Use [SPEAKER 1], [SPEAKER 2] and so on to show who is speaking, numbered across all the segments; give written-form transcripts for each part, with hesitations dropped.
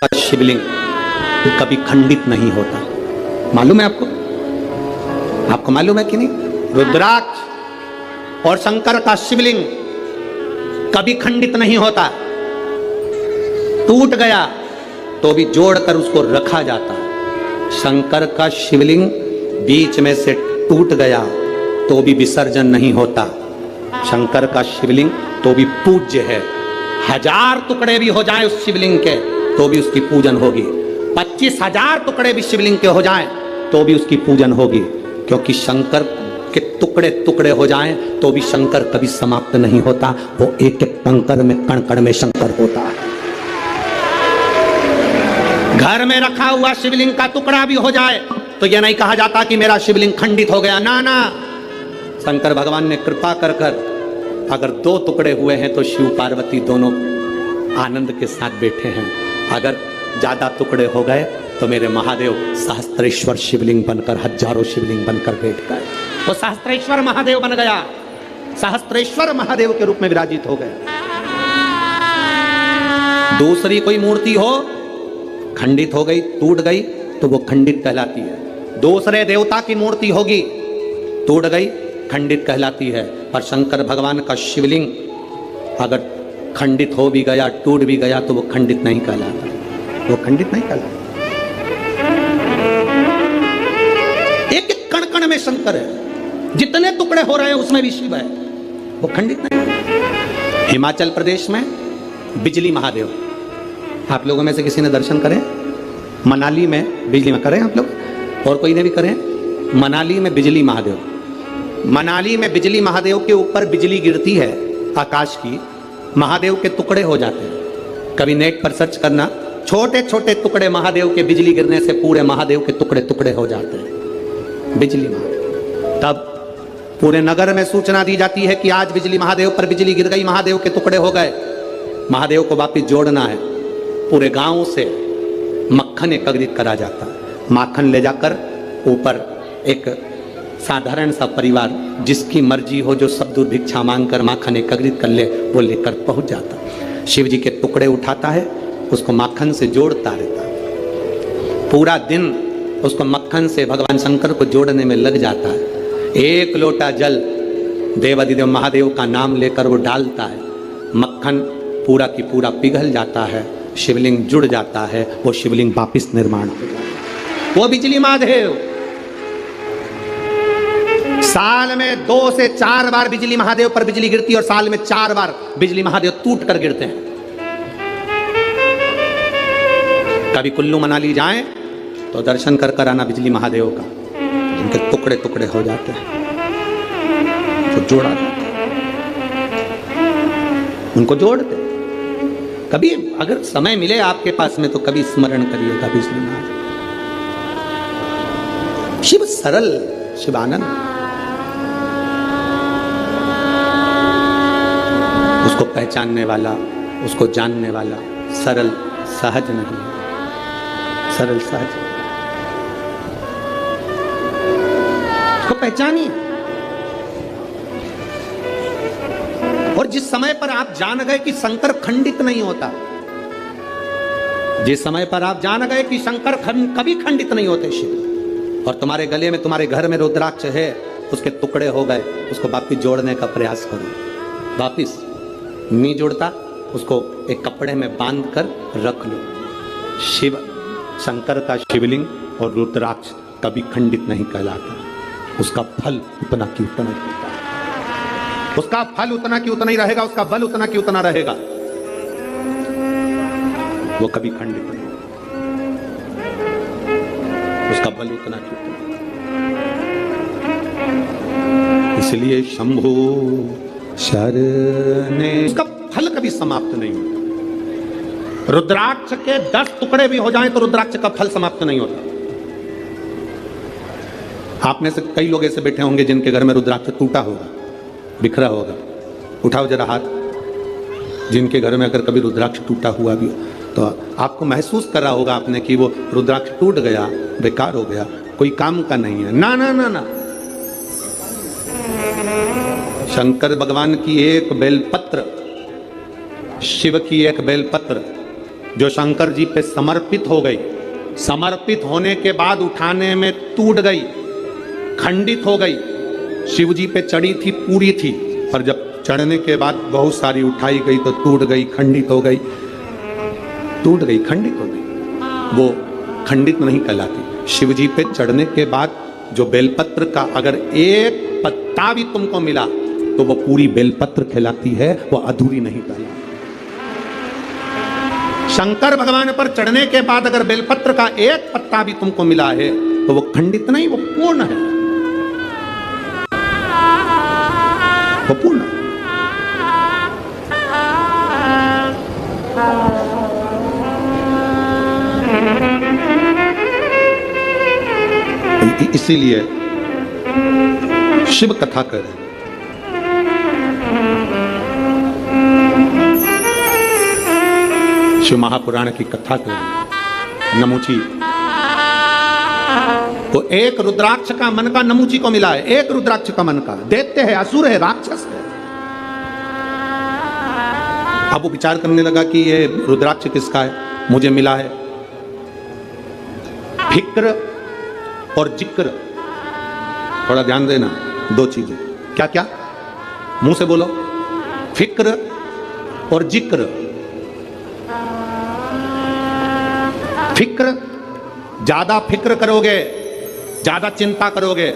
[SPEAKER 1] का शिवलिंग कभी खंडित नहीं होता। मालूम है आपको? आपको मालूम है कि नहीं? रुद्राक्ष और शंकर का शिवलिंग कभी खंडित नहीं होता। टूट गया तो भी जोड़कर उसको रखा जाता। शंकर का शिवलिंग बीच में से टूट गया तो भी विसर्जन नहीं होता। शंकर का शिवलिंग तो भी पूज्य है। 1000 टुकड़े भी हो जाए उस शिवलिंग के तो भी उसकी पूजन होगी। 25,000 टुकड़े भी शिवलिंग के हो जाएं तो भी उसकी पूजन होगी, क्योंकि शंकर के टुकड़े टुकड़े हो जाएं तो भी शंकर कभी समाप्त नहीं होता। वो एक एक कंकर में कण कण में शंकर होता है। घर में रखा हुआ शिवलिंग का टुकड़ा भी हो जाए तो यह नहीं कहा जाता कि मेरा शिवलिंग खंडित हो गया। ना ना, शंकर भगवान ने कृपा कर कर अगर 2 टुकड़े हुए हैं तो शिव पार्वती दोनों आनंद के साथ बैठे हैं। अगर ज्यादा टुकड़े हो गए तो मेरे महादेव सहस्त्रेश्वर शिवलिंग बनकर, हजारों शिवलिंग बनकर बैठ गए। वो सहस्त्रेश्वर महादेव बन गया, सहस्त्रेश्वर महादेव के रूप में विराजित हो गए। दूसरी कोई मूर्ति हो खंडित हो गई, टूट गई तो वो खंडित कहलाती है। दूसरे देवता की मूर्ति होगी, टूट गई, खंडित कहलाती है। पर शंकर भगवान का शिवलिंग अगर खंडित हो भी गया, टूट भी गया तो वो खंडित नहीं कहलाता। वो खंडित नहीं कहलाता। एक एक कण कण में शंकर है। जितने टुकड़े हो रहे हैं उसमें भी शिव है। वो खंडित नहीं। हिमाचल प्रदेश में बिजली महादेव, आप लोगों में से किसी ने दर्शन करें? मनाली में बिजली में करें आप लोग, और कोई ने भी करें? मनाली में बिजली महादेव, मनाली में बिजली महादेव के ऊपर बिजली गिरती है आकाश की, महादेव के टुकड़े हो जाते हैं। कभी नेट पर सर्च करना, छोटे छोटे टुकड़े महादेव के बिजली गिरने से पूरे महादेव के टुकड़े टुकड़े हो जाते हैं। बिजली महादेव। तब पूरे नगर में सूचना दी जाती है कि आज बिजली महादेव पर बिजली गिर गई, महादेव के टुकड़े हो गए। महादेव को वापिस जोड़ना है। पूरे गांव से मक्खन एकत्रित करा जाता है। माखन ले जाकर ऊपर एक साधारण सा परिवार जिसकी मर्जी हो, जो सब दूर भिक्षा मांगकर माखन एकत्रित कर ले, वो लेकर पहुंच जाता। शिव जी के टुकड़े उठाता है, उसको माखन से जोड़ता रहता है। पूरा दिन उसको मक्खन से भगवान शंकर को जोड़ने में लग जाता है। 1 लोटा जल देवाधिदेव महादेव का नाम लेकर वो डालता है। मक्खन पूरा की पूरा पिघल जाता है, शिवलिंग जुड़ जाता है, वो शिवलिंग वापिस निर्माण हो जाता है। वो बिजली महादेव साल में 2 से 4 बार बिजली महादेव पर बिजली गिरती है, और साल में 4 बार बिजली महादेव टूट कर गिरते हैं। कभी कुल्लू मनाली जाएं तो दर्शन कर कर आना बिजली महादेव का, जिनके टुकड़े टुकड़े हो जाते हैं, तो जोड़ा जाता है, उनको जोड़ते। कभी अगर समय मिले आपके पास में तो कभी स्मरण करिएगा बिजली महादेव। शिव सरल, शिवानंद, उसको पहचानने वाला, उसको जानने वाला सरल सहज नहीं है। सरल सहज उसको पहचानिए। और जिस समय पर आप जान गए कि शंकर खंडित नहीं होता, जिस समय पर आप जान गए कि शंकर कभी खंडित नहीं होते शिव, और तुम्हारे गले में, तुम्हारे घर में रुद्राक्ष है, उसके टुकड़े हो गए, उसको वापिस जोड़ने का प्रयास करो। वापिस नहीं जुड़ता, उसको एक कपड़े में बांध कर रख लो। शिव शंकर का शिवलिंग और रुद्राक्ष कभी खंडित नहीं कहलाता। उसका फल उतना की उतना ही होता है। उसका फल उतना की उतना ही रहेगा, उसका बल उतना की उतना रहेगा। वो कभी खंडित नहीं, उसका बल उतना की उतना। इसलिए शंभो शरणे, उसका फल कभी समाप्त नहीं होता। रुद्राक्ष के 10 टुकड़े भी हो जाएं तो रुद्राक्ष का फल समाप्त नहीं होता। आप में से कई लोग ऐसे बैठे होंगे जिनके घर में रुद्राक्ष टूटा होगा, बिखरा होगा। उठाओ जरा हाथ, जिनके घर में अगर कभी रुद्राक्ष टूटा हुआ भी तो आपको महसूस कर रहा होगा आपने कि वो रुद्राक्ष टूट गया, बेकार हो गया, कोई काम का नहीं है। ना ना ना ना, शंकर भगवान की एक बेलपत्र, शिव की एक बेलपत्र जो शंकर जी पे समर्पित हो गई, समर्पित होने के बाद उठाने में टूट गई, खंडित हो गई। शिव जी पे चढ़ी थी, पूरी थी, पर जब चढ़ने के बाद बहुत सारी उठाई गई तो टूट गई, खंडित हो गई, टूट गई, खंडित हो गई। वो खंडित नहीं कहलाती। शिव जी पे चढ़ने के बाद जो बेलपत्र का अगर एक पत्ता भी तुमको मिला तो वो पूरी बेलपत्र कहलाती है, वो अधूरी नहीं कहलाती। शंकर भगवान पर चढ़ने के बाद अगर बेलपत्र का एक पत्ता भी तुमको मिला है तो वो खंडित नहीं, वो पूर्ण है, वो पूर्ण है। इसीलिए शिव कथा कर, शिव महापुराण की कथा कर। नमूची तो एक रुद्राक्ष का मन का नमूची को मिला है, एक रुद्राक्ष का मन का। दैत्य है, असुर है, राक्षस है। अब वो विचार करने लगा कि ये रुद्राक्ष किसका है, मुझे मिला है। फिक्र और जिक्र, थोड़ा ध्यान देना, दो चीजें। क्या क्या? मुंह से बोलो। फिक्र और जिक्र। फिक्र, ज्यादा फिक्र करोगे, ज्यादा चिंता करोगे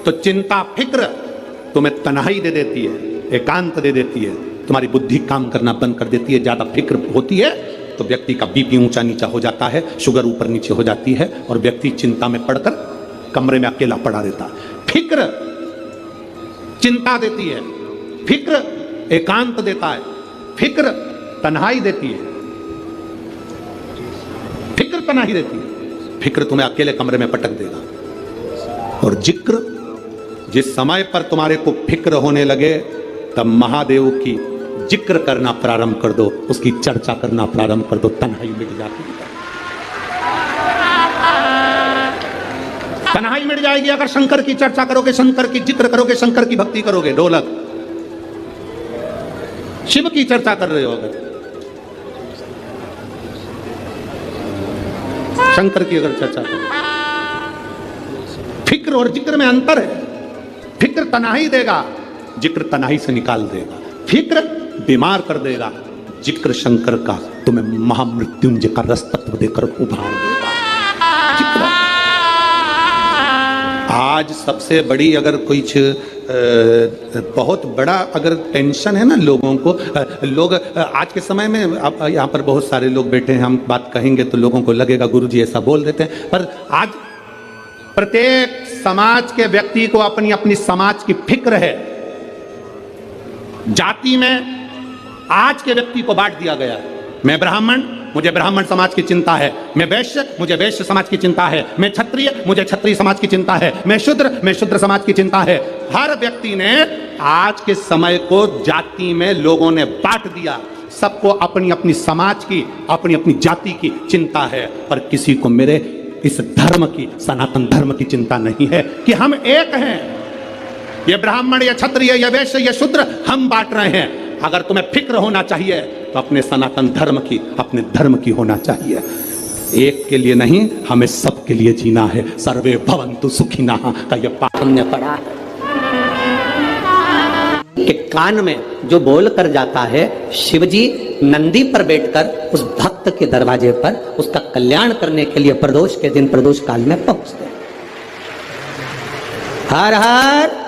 [SPEAKER 1] तो चिंता फिक्र तुम्हें तन्हाई दे देती है, एकांत दे देती है, तुम्हारी बुद्धि काम करना बंद कर देती है। ज्यादा फिक्र होती है तो व्यक्ति का बीपी ऊंचा नीचा हो जाता है, शुगर ऊपर नीचे हो जाती है और व्यक्ति चिंता में पड़कर कमरे में अकेला पड़ा रहता है। फिक्र चिंता देती है, फिक्र एकांत देता है, फिक्र तन्हाई देती है, फिक्र तन्हाई देती है। फिक्र तुम्हें अकेले कमरे में पटक देगा। और जिक्र, जिस समय पर तुम्हारे को फिक्र होने लगे तब महादेव की जिक्र करना प्रारंभ कर दो, उसकी चर्चा करना प्रारंभ कर दो, तन्हाई मिट जाती है। तन्हाई मिट जाएगी अगर शंकर की चर्चा करोगे, शंकर की जिक्र करोगे, शंकर की भक्ति करोगे। ढोलक, शिव की चर्चा कर रहे हो अगर, शंकर की अगर चर्चा करो। फिक्र और जिक्र में अंतर है। फिक्र तन्हाई देगा, जिक्र तन्हाई से निकाल देगा। फिक्र बीमार कर देगा, जिक्र शंकर का तुम्हें महामृत्युंजय का रस तत्व देकर उभार देगा। जिक्र आज सबसे बड़ी अगर कुछ बहुत बड़ा अगर टेंशन है ना लोगों को, लोग आज के समय में, अब यहाँ पर बहुत सारे लोग बैठे हैं, हम बात कहेंगे तो लोगों को लगेगा गुरुजी ऐसा बोल देते हैं, पर आज प्रत्येक समाज के व्यक्ति को अपनी अपनी समाज की फिक्र है। जाति में आज के व्यक्ति को बांट दिया गया है। मैं ब्राह्मण, मुझे ब्राह्मण समाज की चिंता है। मैं वैश्य, मुझे वैश्य समाज की चिंता है। मैं क्षत्रिय, मुझे क्षत्रिय समाज की चिंता है। मैं शूद्र समाज की चिंता है। हर व्यक्ति ने आज के समय को जाति में लोगों ने बांट दिया। सबको अपनी अपनी समाज की, अपनी अपनी जाति की चिंता है, पर किसी को मेरे इस धर्म की, सनातन धर्म की चिंता नहीं है कि हम एक हैं। ये ब्राह्मण या क्षत्रिय या वैश्य या शूद्र हम बांट रहे हैं। अगर तुम्हें फिक्र होना चाहिए तो अपने सनातन धर्म की, अपने धर्म की होना चाहिए। एक के लिए नहीं, हमें सबके लिए जीना है। सर्वे भवन्तु सुखिनः का ये पाठ हमने पढ़ा है कि कान में जो बोल कर जाता है, शिवजी नंदी पर बैठकर उस भक्त के दरवाजे पर उसका कल्याण करने के लिए प्रदोष के दिन, प्रदोष काल में पहुंचते। हर हर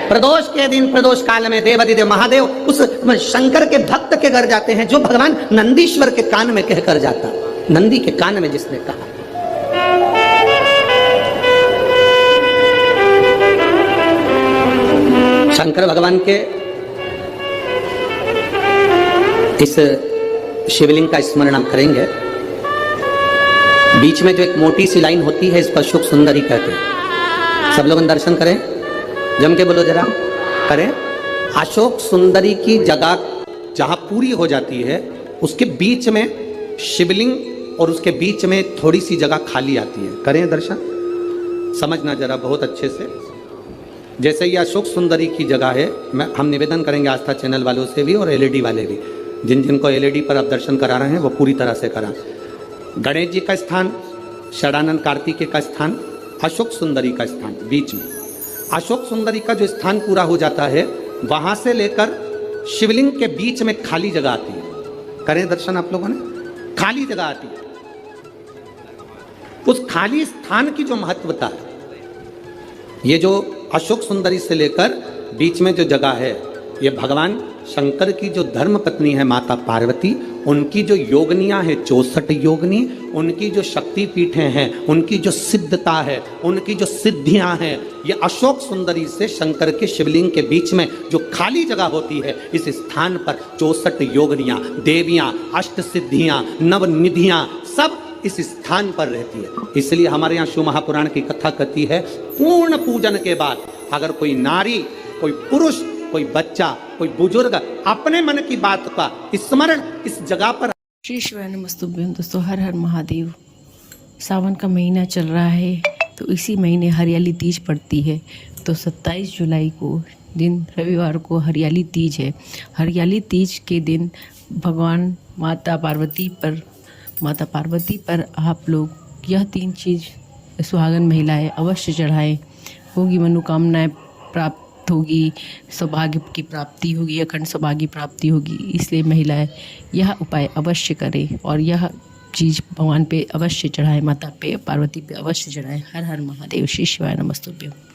[SPEAKER 1] प्रदोष के दिन, प्रदोष काल में देवाधिदेव महादेव उस शंकर के भक्त के घर जाते हैं, जो भगवान नंदीश्वर के कान में कहकर जाता। नंदी के कान में जिसने कहा, शंकर भगवान के इस शिवलिंग का स्मरण हम करेंगे। बीच में जो एक मोटी सी लाइन होती है, इस पर शुभ सुंदरी कहते हैं। सब लोग दर्शन करें, जम के बोलो जरा, करें। अशोक सुंदरी की जगह जहां पूरी हो जाती है, उसके बीच में शिवलिंग और उसके बीच में थोड़ी सी जगह खाली आती है। करें दर्शन, समझना जरा बहुत अच्छे से। जैसे ये अशोक सुंदरी की जगह है, हम निवेदन करेंगे आस्था चैनल वालों से भी और एलईडी वाले भी। जिन जिनको एलईडी पर आप दर्शन करा रहे हैं वो पूरी तरह से करा। गणेश जी का स्थान, षडानंद कार्तिकेय का स्थान, अशोक सुंदरी का स्थान बीच में। अशोक सुंदरी का जो स्थान पूरा हो जाता है, वहां से लेकर शिवलिंग के बीच में खाली जगह आती है। करें दर्शन आप लोगों ने, खाली जगह आती है। उस खाली स्थान की जो महत्वता है, ये जो अशोक सुंदरी से लेकर बीच में जो जगह है, ये भगवान शंकर की जो धर्म पत्नी है माता पार्वती, उनकी जो योगनियां हैं 64 योगनी, उनकी जो शक्ति पीठें हैं, उनकी जो सिद्धता है, उनकी जो सिद्धियां हैं, ये अशोक सुंदरी से शंकर के शिवलिंग के बीच में जो खाली जगह होती है, इस स्थान पर 64 योगनियां, देवियां, अष्ट सिद्धियां, नवनिधियां सब इस स्थान पर रहती है। इसलिए हमारे यहाँ शिव महापुराण की कथा कहती है, पूर्ण पूजन के बाद अगर कोई नारी, कोई पुरुष, कोई बच्चा, कोई बुजुर्ग अपने मन की बात का स्मरण इस जगह पर।
[SPEAKER 2] श्री शिवाय नमस्तुभ्यं। दोस्तों, हर हर महादेव। सावन का महीना चल रहा है, तो इसी महीने हरियाली तीज पड़ती है। तो 27 जुलाई को दिन रविवार को हरियाली तीज है। हरियाली तीज के दिन भगवान माता पार्वती पर आप लोग यह 3 चीज़ सुहागन महिलाएं अवश्य चढ़ाएं। होगी मनोकामनाएं प्राप्त होगी, सौभाग्य की प्राप्ति होगी, अखंड सौभाग्य प्राप्ति होगी। इसलिए महिलाएं यह उपाय अवश्य करें और यह चीज़ भगवान पे अवश्य चढ़ाएं, माता पे पार्वती पे अवश्य चढ़ाएं। हर हर महादेव। श्री शिवाय नमस्तुभ्यं।